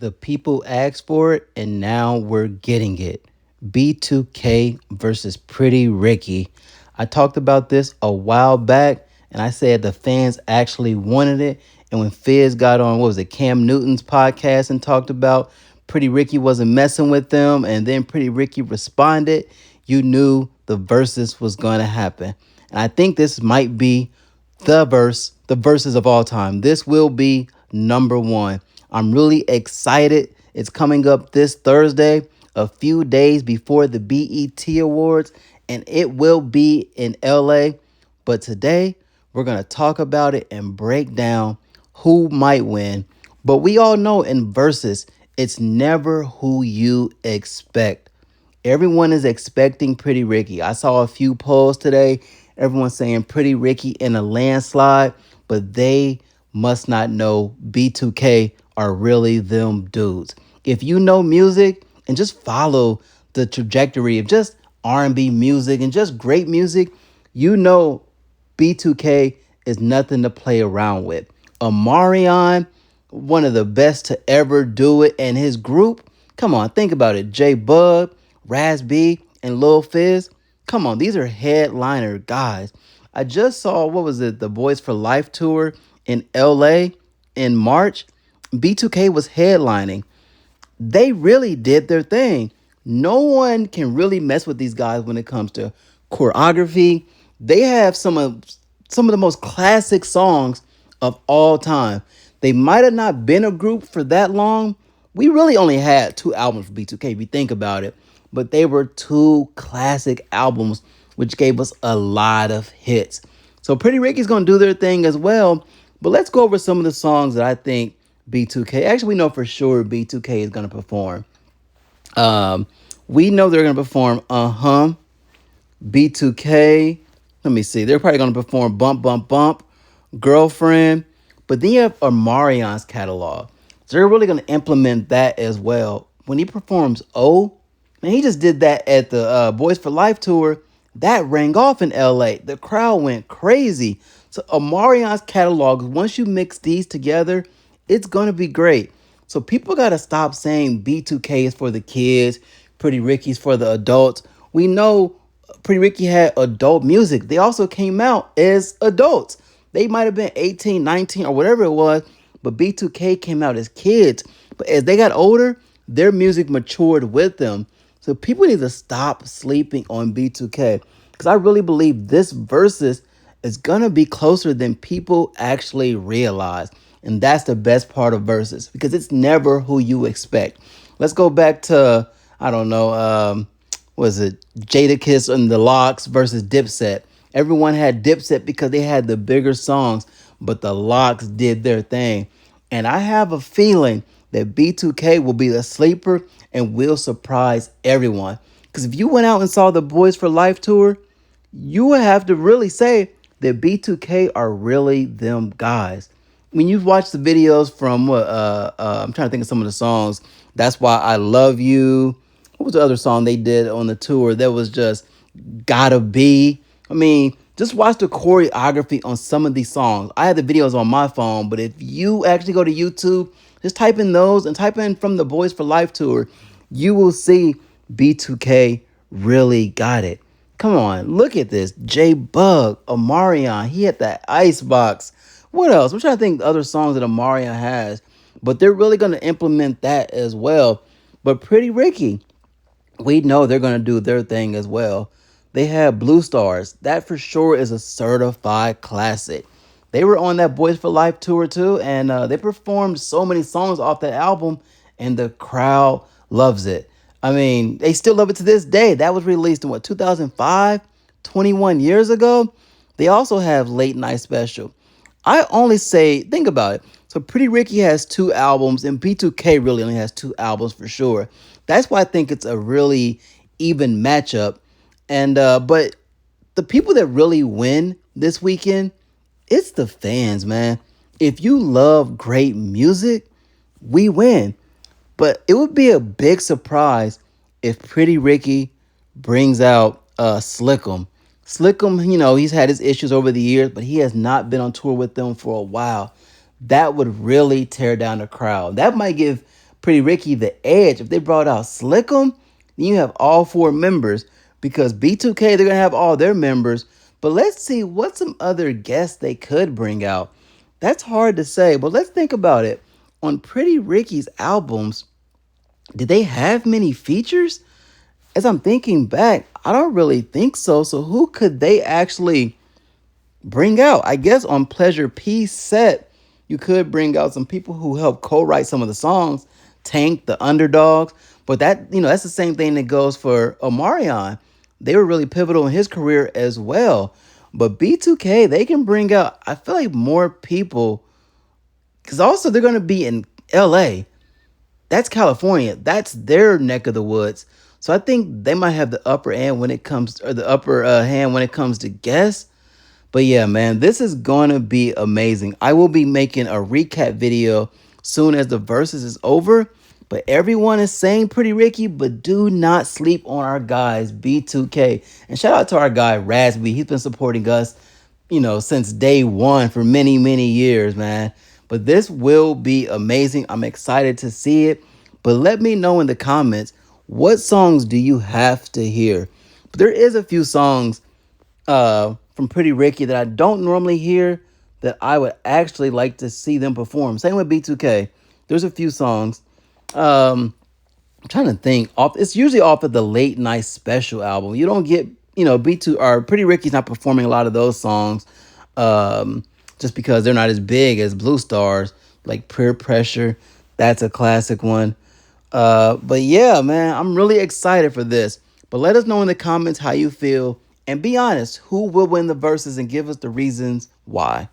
The people asked for it, and now we're getting it. B2K versus Pretty Ricky. I talked about this a while back, and I said the fans actually wanted it. And when Fizz got on, what was it, Cam Newton's podcast and talked about Pretty Ricky wasn't messing with them, and then Pretty Ricky responded, you knew the versus was going to happen. And I think this might be the verses of all time. This will be number one. I'm really excited. It's coming up this Thursday, a few days before the BET Awards, and it will be in LA. But today, we're going to talk about it and break down who might win. But we all know in verses, it's never who you expect. Everyone is expecting Pretty Ricky. I saw a few polls today. Everyone's saying Pretty Ricky in a landslide, but they must not know B2K are really them dudes. If you know music and just follow the trajectory of just R&B music and just great music, you know B2K is nothing to play around with. Omarion, one of the best to ever do it, and his group, come on, think about it. J Bug, Raz B, and Lil Fizz. Come on, these are headliner guys. I just saw, what was it, the Boys for Life tour in LA in March. B2K was headlining. They really did their thing. No one can really mess with these guys when it comes to choreography. They have some of the most classic songs of all time. They might have not been a group for that long. We really only had two albums for B2K if you think about it, but they were two classic albums which gave us a lot of hits. So Pretty Ricky's going to do their thing as well, but let's go over some of the songs that I think B2K, actually we know for sure B2K is going to perform. Um, we know they're going to perform B2K. Let me see. They're probably going to perform Bump, Bump, Bump, Girlfriend. But then you have Omarion's catalog. So they're really going to implement that as well. When he performs man, he just did that at the Boys for Life tour. That rang off in LA. The crowd went crazy. So Omarion's catalog, once you mix these together, it's going to be great. So people got to stop saying B2K is for the kids, Pretty Ricky's for the adults. We know Pretty Ricky had adult music. They also came out as adults. They might have been 18, 19, or whatever it was, but B2K came out as kids. But as they got older, their music matured with them. So people need to stop sleeping on B2K because I really believe this versus is going to be closer than people actually realize. And that's the best part of versus because it's never who you expect. Let's go back to, I don't know, was it Jadakiss and the Locks versus Dipset. Everyone had Dipset because they had the bigger songs, but the Locks did their thing. And I have a feeling that B2K will be the sleeper and will surprise everyone. Because if you went out and saw the Boys for Life tour, you would have to really say that B2K are really them guys. When you've watched the videos from I'm trying to think of some of the songs. That's Why I Love You. What was the other song they did on the tour that was just Gotta Be? I mean, just watch the choreography on some of these songs. I have the videos on my phone, but if you actually go to YouTube, just type in those and type in from the Boys for Life tour, you will see B2K really got it. Come on, look at this. J Bug, Omarion, he had that Icebox. What else? I'm trying to think of other songs that Omarion has, but they're really going to implement that as well. But Pretty Ricky, we know they're going to do their thing as well. They have Blue Stars. That for sure is a certified classic. They were on that Boys for Life tour too, and they performed so many songs off that album, and the crowd loves it. I mean, they still love it to this day. That was released in what, 2005? 21 years ago? They also have Late Night Special. I only say, think about it. So Pretty Ricky has two albums, and B2K really only has two albums for sure. That's why I think it's a really even matchup. And but the people that really win this weekend, it's the fans, man. If you love great music, we win. But it would be a big surprise if Pretty Ricky brings out Slickum. Slickum, you know, he's had his issues over the years, but he has not been on tour with them for a while. That would really tear down the crowd. That might give Pretty Ricky, The Edge, if they brought out Slickum, then you have all four members because B2K, they're going to have all their members. But let's see what some other guests they could bring out. That's hard to say, but let's think about it. On Pretty Ricky's albums, did they have many features? As I'm thinking back, I don't really think so. So who could they actually bring out? I guess on Pleasure P's set, you could bring out some people who helped co-write some of the songs, Tank, the Underdogs. But that, that's the same thing that goes for Omarion. They were really pivotal in his career as well. But B2K, they can bring out, I feel like more people, because also they're going to be in LA. That's California. That's their neck of the woods. So I think they might have the upper hand when it comes, or the upper hand when it comes to guests. But yeah, man, this is going to be amazing. I will be making a recap video soon as the verses is over. But everyone is saying Pretty Ricky, but do not sleep on our guys, B2K. And shout out to our guy, Rasby. He's been supporting us, since day one for many, many years, man. But this will be amazing. I'm excited to see it. But let me know in the comments, what songs do you have to hear? But there is a few songs from Pretty Ricky that I don't normally hear that I would actually like to see them perform. Same with B2K. There's a few songs. I'm trying to think. It's usually off of the Late Night Special album. You don't get, B2 or Pretty Ricky's not performing a lot of those songs, just because they're not as big as Blue Stars, like Peer Pressure. That's a classic one. But yeah, man, I'm really excited for this. But let us know in the comments how you feel. And be honest, who will win the verses and give us the reasons why.